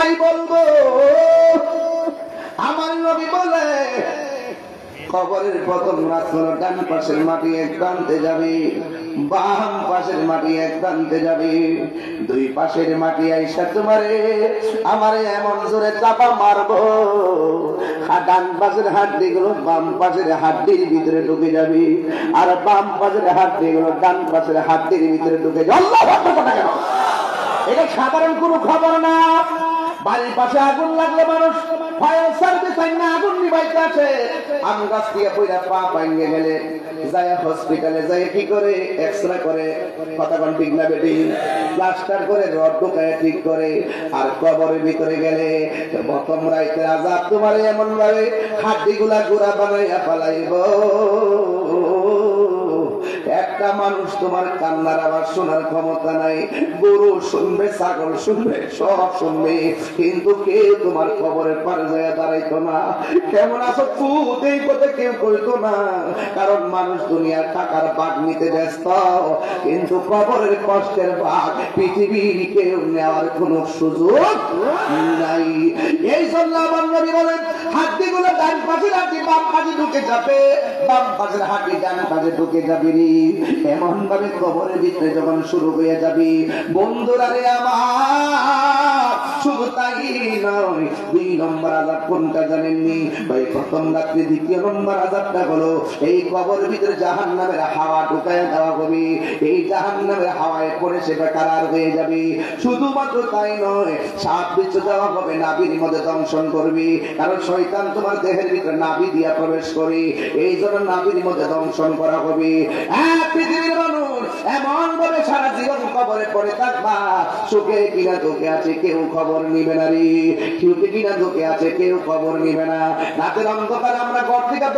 তাই বলবো আমার নবী বলে কবরের প্রথম রাত হলো ডান পাশের মাটি এক প্রান্তে যাবে, বাম পাশের মাটি এক প্রান্তে যাবে। দুই পাশের মাটি আইসা তোমারে আমারে এমন জোরে চাপা মারবো, ডান পাশের হাড্ডি গুলো বাম পাশের হাড্ডির ভিতরে ঢুকে যাবে, আর বাম পাশের হাড্ডি গুলো ডান পাশের হাড্ডির ভিতরে ঢুকে যাবে। আল্লাহু আকবার কথা কেন? এটা সাধারণ কোনো খবর না। বাড়ির পাশে আগুন লাগলে মানুষ ফায়ার সার্ভিস আইনা আগুন নিভাইতে আসে। আম গাছ দিয়ে পইরা পা ভাঙে গেলে যায় হসপিটালে যায় কি করে এক্সরে করে, কথা কোন ঠিক না বেটি, প্লাস্টার করে রড ঢোকায় ঠিক করে। আর কবরের ভিতরে গেলে প্রথম রাইতে আযাব তোমার এমন ভাবে হাড্ডিগুলা গুড়া বানাইয়া ফেলাইব, একটা মানুষ তোমার কান্নার আওয়াজ শোনার ক্ষমতা নাই। গরু শুনবে, ছাগল শুনবে, সব শুনবে, কিন্তু কেউ তোমার খবরের পারে যায় দাঁড়াইতো না। কেমন আছো খুদ এই কথা কেউ কইতো না, কারণ মানুষ দুনিয়ার টাকার ভাগ নিতে ব্যস্ত, কিন্তু কবরের কষ্টের ভাগ পৃথিবীর কেউ নেওয়ার কোন সুযোগ নাই। এই জন্য আমার নবী বলেন হাড্ডিগুলো ডান পাশের হাড্ডি বাম পাশে ঢুকে যাবে, বাম পাশের হাড্ডি ডান পাশে ঢুকে যাবে। এমন ভাবে কবরের ভিতরে যখন শুরু হয়ে যাবি বন্ধুরা রে আমার, শুধু তাই নয়, 2 নম্বর আযাব কোনটা জানেননি ভাই? প্রথম রাত্রে দ্বিতীয় নম্বর আযাবটা হলো এই কবরের ভিতরে জাহান্নামের হাওয়া ঢুকায় দেওয়া হবে। এই জাহান্নামের হাওয়ায় পড়ে সে বেকারার হয়ে যাবে। শুধুমাত্র তাই নয়, সাপ বিচ্ছু দেওয়া হবে, নাভির মধ্যে দংশন করবি, কারণ শয়তান তোমার দেহের ভিতরে নাভি দিয়া প্রবেশ করে, এই জন্য নাভির মধ্যে দংশন করা হবে। পৃথিবীর মানুষ এমন ভাবে সারা জীবন কবরে পড়ে থাকবা, সুখে কিনা দুঃখে আছে কেউ খবর নিবে না রে, সুখে কিনা দুঃখে আছে কেউ খবর নিবে না। রাতের অন্ধকারে আমরা ঘর থেকে